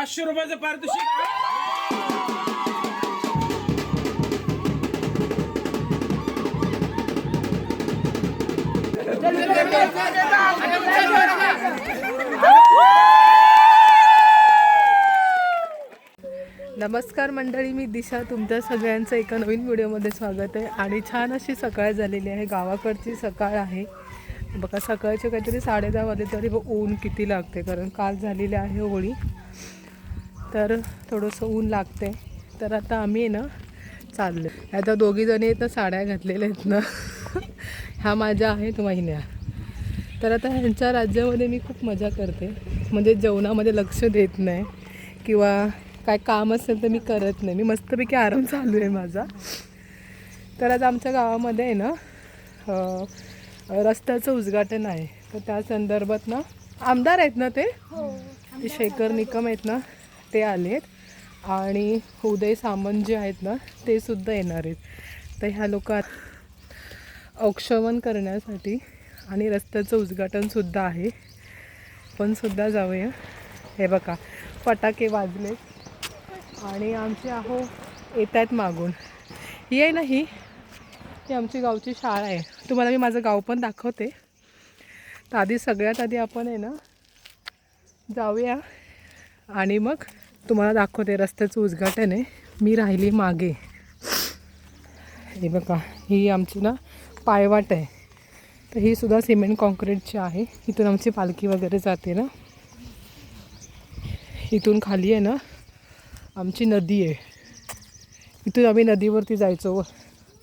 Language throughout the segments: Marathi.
500 रुपयाचं पारितोषिक। नमस्कार मंडळी, मी दिशा, तुमच्या सगळ्यांचं एका नवीन व्हिडिओमध्ये स्वागत आहे। आणि छान अशी सकाळ झालेली आहे, गावाकडची सकाळ आहे बघा। सकाळचे काहीतरी 10:30 वाजले तरी ऊन किती लागते, कारण काल झालेली आहे होळी, तर थोडंसं ऊन लागते। तर आता आम्ही ना चाललो, आता दोघी जणी आहेत ना साड्या घातलेल्या आहेत ना ह्या माझ्या आहेत महिन्या। तर आता ह्यांच्या राज्यामध्ये मी खूप मजा करते, म्हणजे जेवणामध्ये लक्ष देत नाही किंवा काय काम असेल तर मी करत नाही, मी मस्तपैकी आराम चालू आहे माझा। तर आज आमच्या गावामध्ये आहे ना रस्त्याचं उद्घाटन आहे, तर त्या संदर्भात ना आमदार आहेत ना ते शेखर निकम आहेत ना ते आलेत, आणि उदय सामंत जे आहेत ना ते सुद्धा येणार आहेत। तर ह्या लोकात औक्षवण करण्यासाठी आणि रस्त्याचं उद्घाटनसुद्धा आहे, पण सुद्धा जाऊया। हे बघा फटाके वाजले आणि आमचे आहो येत आहेत मागून। ही आहे ना ही आमची गावची शाळा आहे, तुम्हाला मी माझं गाव पण दाखवते। तर आधी सगळ्यात आधी आपण आहे ना जाऊया आणि मग तुम्हाला दाखवते। रस्त्याचं उद्घाटन आहे, मी राहिली मागे। हे बघा ही आमची ना पायवाट आहे, तर ही सुद्धा सिमेंट कॉन्क्रीटची आहे। इथून आमची पालखी वगैरे जाते ना, इथून खाली आहे ना आमची नदी आहे, इथून आम्ही नदीवरती जायचो।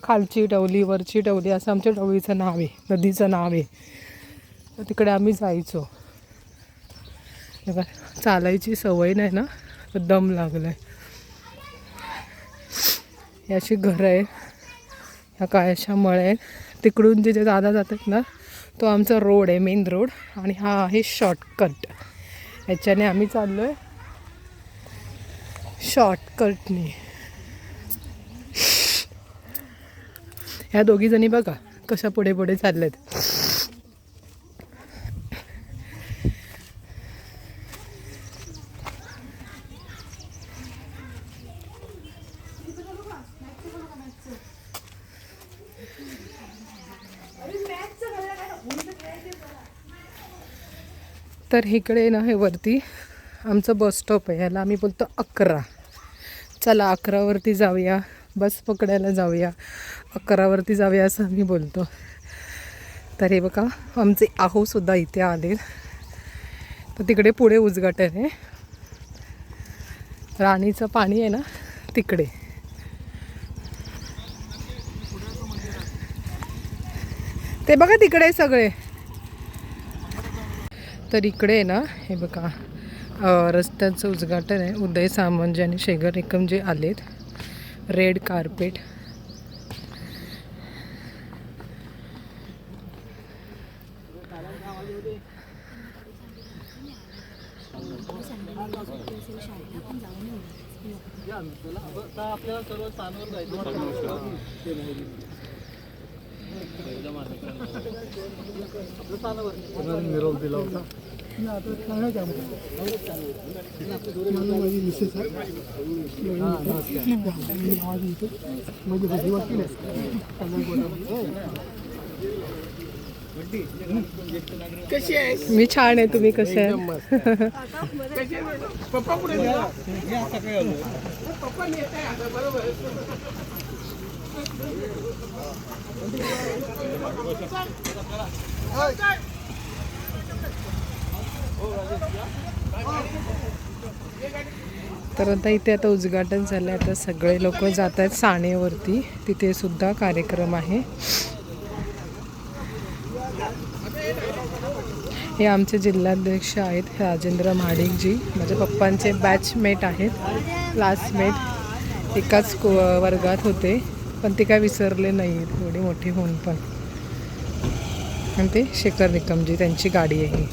खालची टवली वरची टवली असं आमच्या टवळीचं नाव आहे, नदीचं नाव आहे। तर तिकडे आम्ही जायचो। बघा चालायची सवय नाही ना, तर दम लागला आहे। ही अशी घरं आहे, ह्या काय अशा मळे आहेत। तिकडून जे दादा जातात ना तो आमचा रोड आहे, मेन रोड, आणि हा आहे शॉर्टकट। ह्याच्याने आम्ही चाललो आहे शॉर्टकटने। ह्या दोघी जणी बघा कशा पुढे पुढे चालल्यात। तर इकडे ना हे वरती आमचं बस स्टॉप आहे, ह्याला आम्ही बोलतो 11। चला 11वरती जाऊया, बस पकडायला जाऊया, 11वरती जाऊया असं आम्ही बोलतो। तर हे बघा आमचे आहोसुद्धा इथे आले, तर तिकडे पुढे उद्घाटन आहे। राणीचं पाणी आहे ना तिकडे। ते बघा तिकडे सगळे। तर इकडे आहे ना हे बघा रस्त्याचं उद्घाटन आहे, उदय सामंत आणि शेखर निकम जे आलेत, रेड कार्पेट। मी छान आहे, तुम्ही कसे आहे? पप्पा पुढे तर आता इथे आता उद्घाटन झालं आहे, आता सगळे लोक जात आहेत साणेवरती, तिथे सुद्धा कार्यक्रम आहे। हे आमचे जिल्हाध्यक्ष आहेत राजेंद्र महाडिकजी, माझ्या पप्पांचे बॅचमेट आहेत, क्लासमेट, एकाच वर्गात होते, पण ते काय विसरले नाही आहेत एवढी मोठी होऊन पण। आणि ते शेखर निकमजी, त्यांची गाडी आहे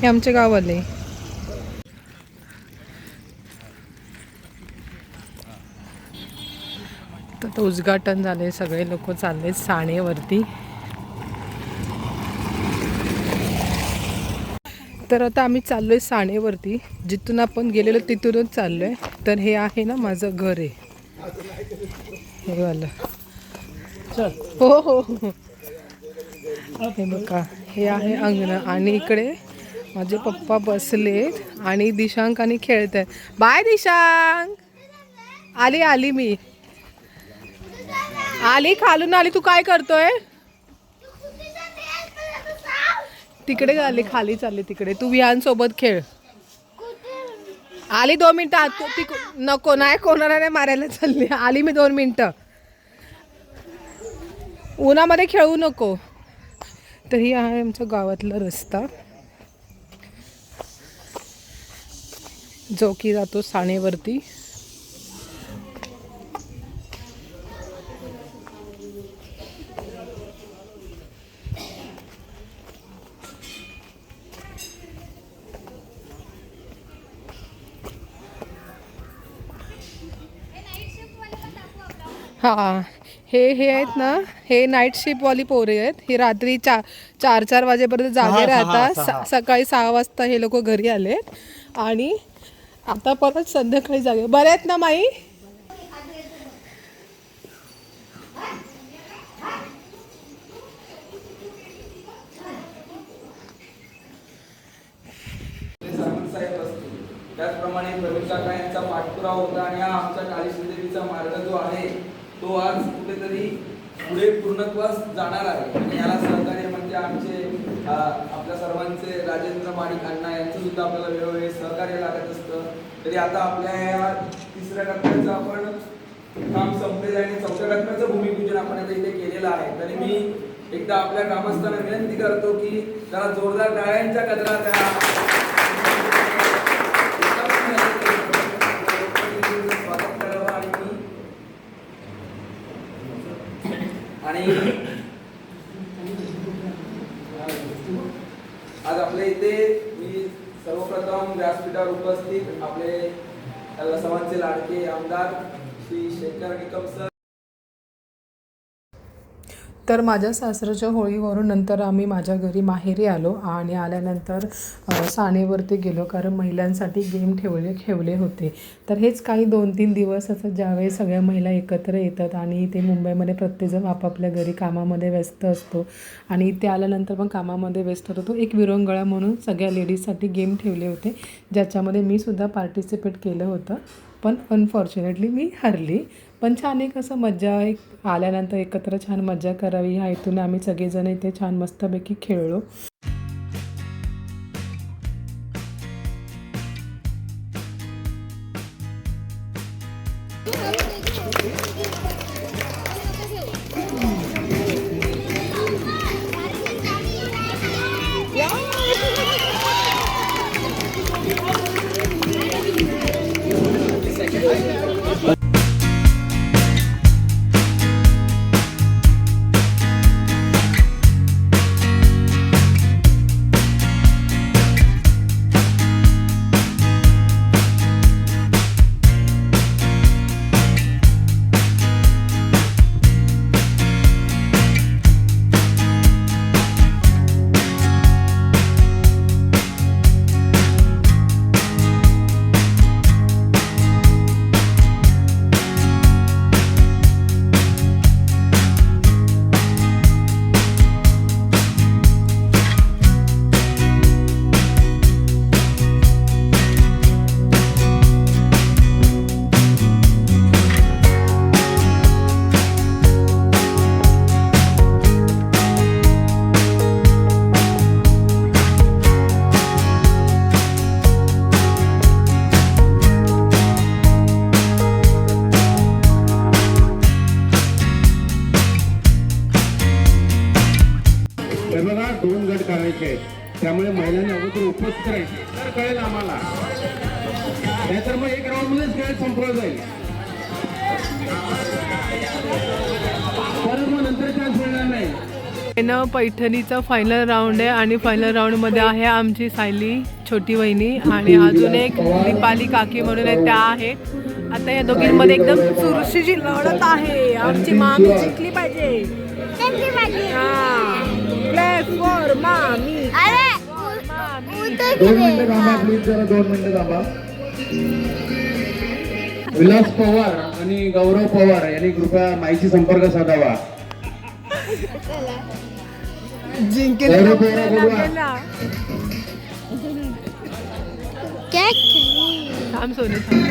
हे आमच्या गावाले। तर उद्घाटन झाले, सगळे लोक चालले साणेवरती। तर आता आम्ही चाललोय साणेवरती, जिथून आपण गेलेलो तिथूनच चाललोय. तर हे आहे ना माझं घर आहे, हे वाला. हो हो हो. हे बघा, हे आहे अंगण आणि इकडे माझे पप्पा बसलेत आणि दिशांक आणि खेळत आहेत. बाय दिशांक. आली आली मी आली, खालून आली. तू काय करतोय? तिकडे आली, खाली चालली तिकडे. तू विहान सोबत खेळ. आली 2 मिनिटं आत. नको, नाही कोणाला नाही मारायला चालली. आली मी 2 मिनिटं. उन्हामध्ये खेळू नको. तर ही आहे आमच्या गावातला रस्ता, जो की जातो साणेवरती. हां, हे आहेत ना, हे नाईट शिफ्टवाली पोरे आहेत. हे रात्री 4 वाजेपर्यंत जागे राहतात. सकाळी 6 वाजता हे लोक घरी आले आणि आता परत संध्याकाळी जागे. बरे आहेत ना माई? त्याचप्रमाणे प्रवीण काका यांचा पाठपुरावा होता आणि हा आमच्या काळीदेवीचा मार्ग जो आहे तो आज कुठेतरी पुढे पूर्णत्वास जाणार आहे. आणि याला सहकार्य म्हणजे आमचे आपल्या सर्वांचे राजेंद्र माडिक अण्णा यांचं सुद्धा आपल्याला वेळोवेळी सहकार्य लागत असतं. तरी आता आपल्या या 3ऱ्या टप्प्याचं आपण काम संपलेलं आहे आणि 4थ्या टप्प्याचं भूमिपूजन आपण आता इथे केलेलं आहे. तरी मी एकदा आपल्या ग्रामस्थांना विनंती करतो की जरा जोरदार टाळ्यांच्या गजरात आणि आज आपल्या इथे मी सर्वप्रथम व्यासपीठावर उपस्थित आपले सर्वांचे लाडके आमदार श्री शेखर निकम सर. तर माझ्या सासऱ्याच्या होळीवरून नंतर आम्ही माझ्या घरी माहेरी आलो आणि आल्यानंतर साणेवरती गेलो, कारण महिलांसाठी गेम ठेवले होते. तर हेच काही 2-3 दिवस असं ज्यावेळेस सगळ्या महिला एकत्र येतात आणि ते मुंबईमध्ये प्रत्येकजण आपापल्या घरी कामामध्ये व्यस्त असतो आणि इथे आल्यानंतर पण कामामध्ये व्यस्त होतो. एक विरंगुळा म्हणून सगळ्या लेडीजसाठी गेम ठेवले होते, ज्याच्यामध्ये मी सुद्धा पार्टिसिपेट केलं होतं. पण अनफॉर्च्युनेटली मी हरली. पण छान एक असं मज्जा, एक आल्यानंतर एकत्र छान मज्जा करावी ह्या हेतून आम्ही सगळेजण इथे छान मस्तपैकी खेळलो. त्यामुळे महिलांनी अगोदर उपस्थित राहायचे तर कळेल आम्हाला, नाहीतर मग 1 राऊंडमध्येच खेळ संपला जाईल. परत मग नंतर चान्स मिळणार नाही. पैठणीचा फायनल राऊंड आहे आणि फायनल राऊंडमध्ये आहे आमची सायली छोटी वहिनी आणि अजून एक दीपाली काकी म्हणून आहे, त्या आहेत. आता या दोघींमध्ये एकदम चुरशीची लढत आहे. आमची मामी जिंकली पाहिजे. प्ले फॉर मामी. अरे 2 मिनिटं थांबा प्लीज, जरा 2 मिनिटं थांबा. विलास पवार आणि गौरव पवार यांनी कृपया माईशी संपर्क साधावा. जिंकेल गौरव पवार बोलवा. थांब सोने थांब.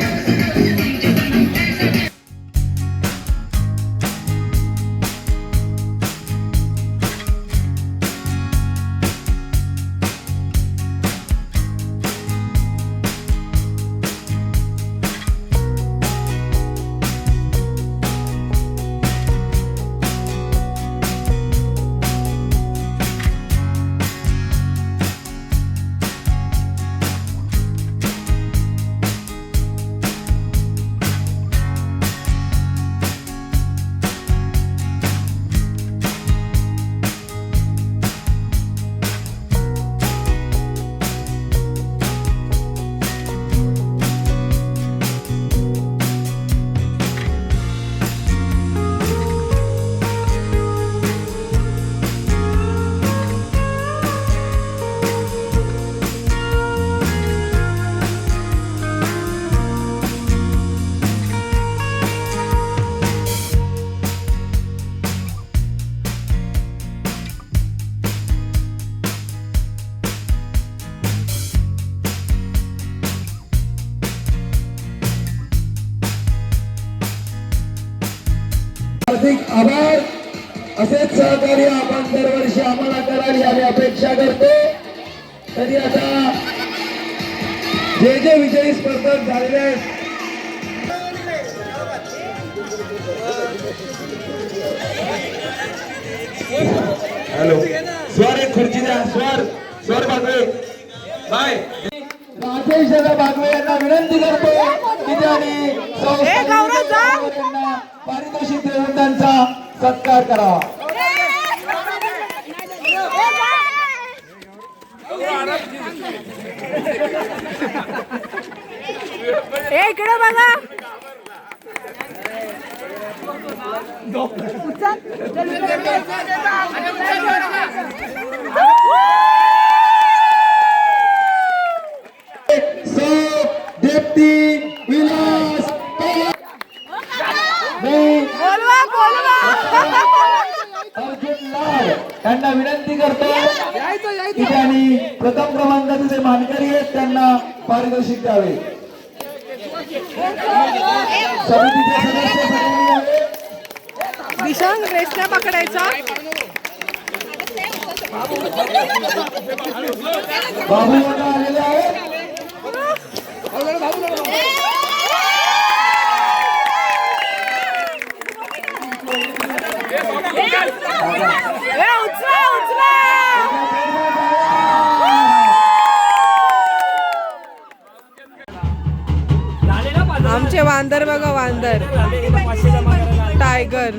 हार्दिक आभार. असेच सहकार्य आपण दरवर्षी आम्हाला कराल याची अपेक्षा करतो. तरी आता जे विजयी स्पर्धक झालेले आहेत, हॅलो स्वर, एक खुर्ची द्या. स्वर बागवे बाय. राजेश दादा बागवे यांना विनंती करतो की त्यांनी यांना पारितोषिक देऊन त्यांचा सत्कार करावा. इकडे बघा. दीप्ती विलास अर्जुन लाड यांना विनंती करतो की त्यांनी प्रथम क्रमांकाचे जे मानकरी आहेत त्यांना पारितोषिक द्यावे. समितीचे सदस्य सगळे आहे. दिशांग रेसला पकडायचा. बाबू यांना आलेले आहेत. आमचे वांदर बघा, वांदर टायगर.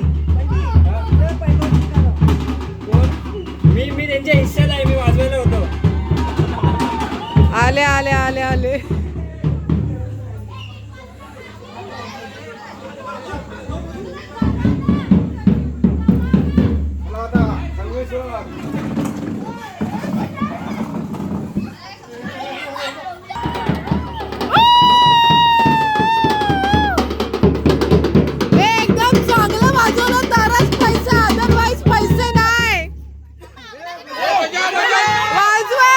मी त्यांच्या हिस्सात आहे, मी वाजवायला होतो. आले आले आले आले. एकदम चांगलं वाजवलं तरच पैसे, अदरवाईज पैसे नाही. वाजवा.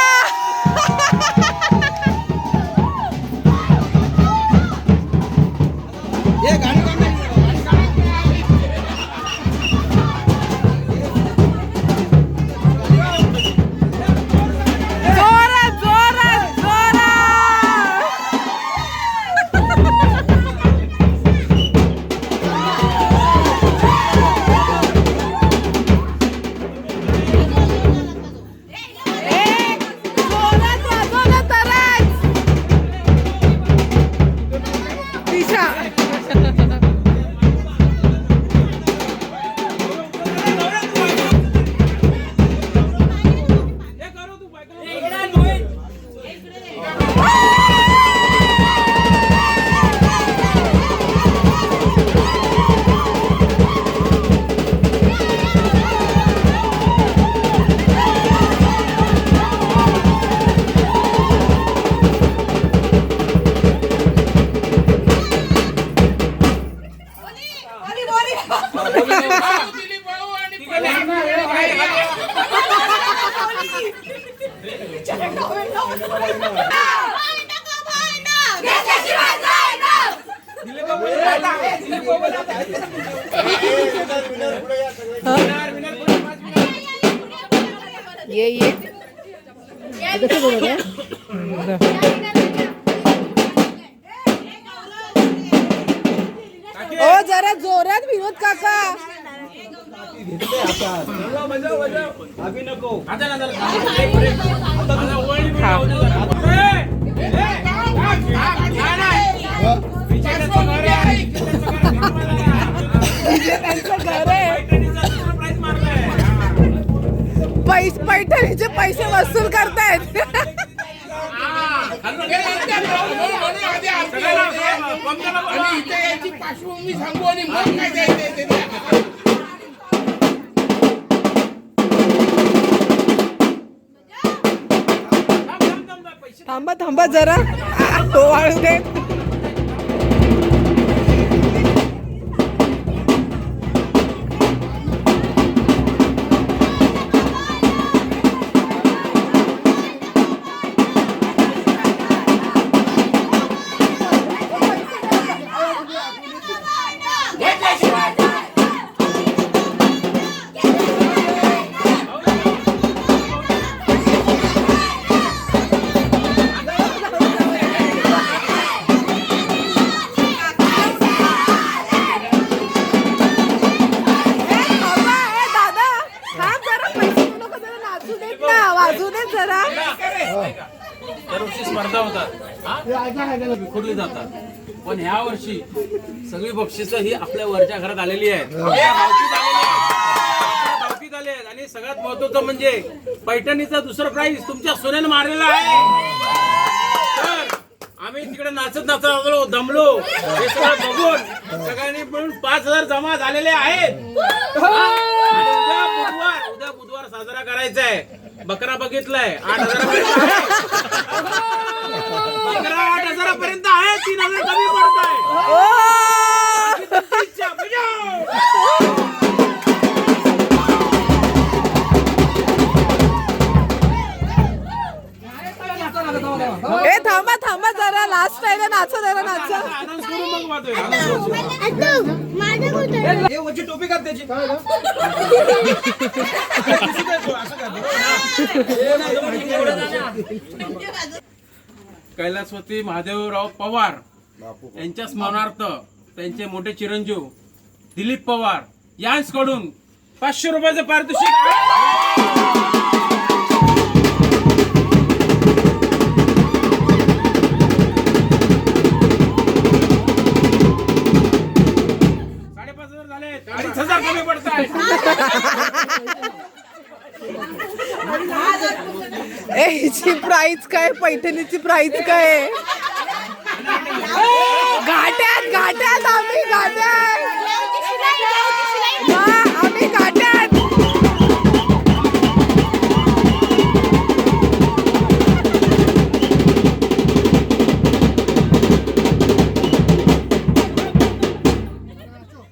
ये ओ जरा जोरात विनोद काका. त्यांचं घर आहे. पैठणीचे पैसे वसूल करतायत. पार्श्वभूमी सांगू आणि मग काय द्यायचं. थांबा थांबा जरा तो वाळू दे. दरवर्षी स्पर्धा होतात, विखुरली जातात, पण ह्या वर्षी सगळी बक्षिसं ही आपल्या वरच्या घरात आलेली आहेत, भावकीत आले आहेत. आणि सगळ्यात महत्वाचं म्हणजे पैठणीचा दुसरं प्राइज तुमच्या सोन्यानं मारलेला आहे. तर आम्ही तिकडे नाचत आलो, दमलो, हे सगळं बघून सगळ्यांनी मिळून 5,000 जमा झालेले आहेत. आणि उद्या बुधवार साजरा करायचा आहे. बकरा बघितलाय 8,000 बकरा 8,000 आहे. 3,000 कमी पडत आहे. ए थांबा थांबा जरा लास्ट आहे नाचा जरा नाचा. आनंद करू मग वाजतोय. टोपी काढ त्याची. कैलासपती महादेवराव पवार यांच्या स्मरणार्थ त्यांचे मोठे चिरंजीव दिलीप पवार यांच्याकडून 500 रुपयाचे पारितोषिक. कमी पडत आहे. हिची प्राइस काय, पैठणीची प्राइस काय? घाट्यात घाट्यात आम्ही घाट्यात आम्ही घाट्यात.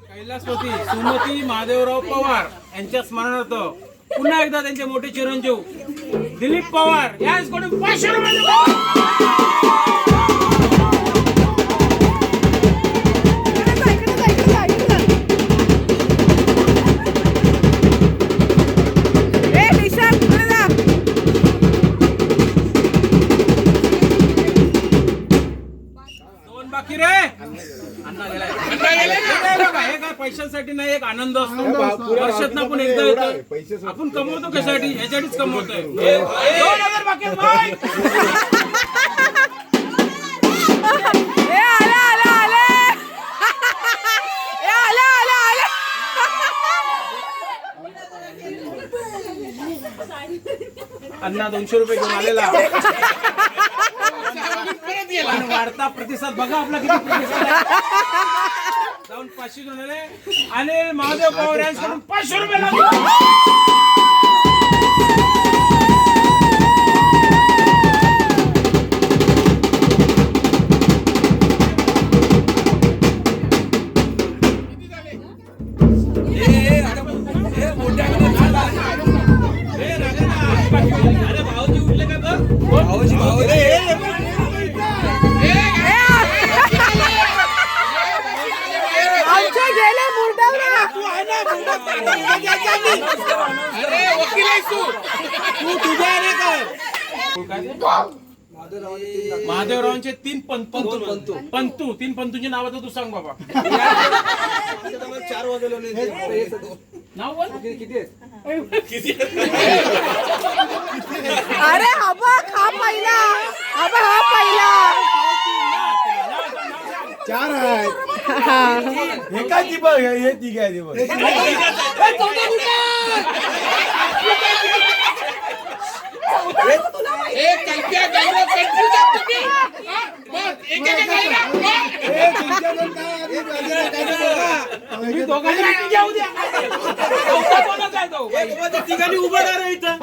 कैलासपती सुमती महादेवराव पवार यांच्या स्मरणार्थ पुन्हा एकदा त्यांचे मोठे चिरंजीव दिलीप पवार यांच्याकडून 500 रुपये. बाकी रे हे काय पैशांसाठी नाही, एक आनंद असतो. वर्षात आपण एकदा येतो, आपण कमवतो कशासाठी, ह्यासाठीच कमवतोय. 2,000 बाकी आहेत, बाय. अण्णा 200 रुपये घेऊन आलेला. वाढता प्रतिसाद बघा आपला किती प्रतिसाद आहे. जाऊन 500 घेऊन आले. आणि महादेव पवार यांच्याकडून 500 रुपये लागले. मोठ्या अरे वकील आहेस तू. तू तुझ्या रे कर. महादेवरावांचे 3 पंतू 3 पंतूंची नाव तर तू सांग बाबा. नाव बोल. अरे हा बघ हा पहिला हा बघ हा पहिला 4 आहेत. हे काय ती बघ हे तिघ आहे बघ. ए कल्प्या गौरव कन्फ्यूज आहात तुम्ही. हा? बघ, एकेका गायला. हे तुमच्याकडून काय आधी बाजूला काय बघा. मी दोघांनी meeting घेऊ द्या. चौथा कोणाचा आहे तो? तिघांनी उभं राहा इथं.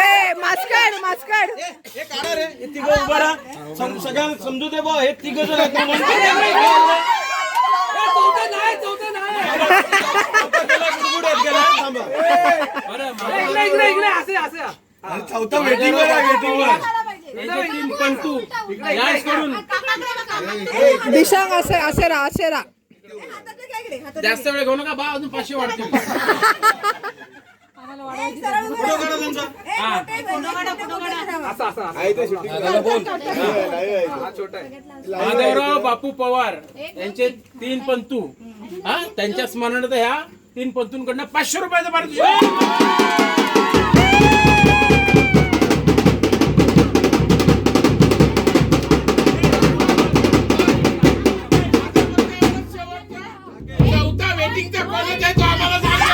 ए, मास्कड मास्कड हे काढा रे, हे तिघं उभं राहा. सगळ्यांना समजू दे बा, हे तिघं जण आहेत म्हणून. आणि चौथा वेटिंगवर आहे वेटिंगवर. यांचे 3 पंतू याच करून दिशांग असे असे राहा असे राहा. जास्त वेळ घेऊ नका बा, अजून 500 वाढतील. महादेवराव बापू पवार यांचे 3 पंतू, हा त्यांच्या स्मरणार्थ ह्या 3 पंतूंकडनं 500 रुपयाचं पारितोषिक. चौथा वेटिंगचा कॉलेज आहे तो आम्हाला सांगा.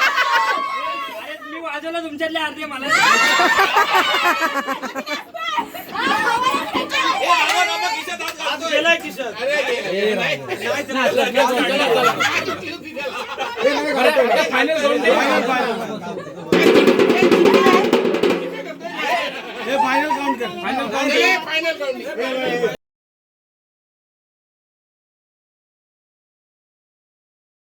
अरे मी वाजवलं तुमच्यातले अर्धे मला. गेलाय किशन. फायनल करून दे. हे फायनल काउंट कर. फायनल करून दे. फायनल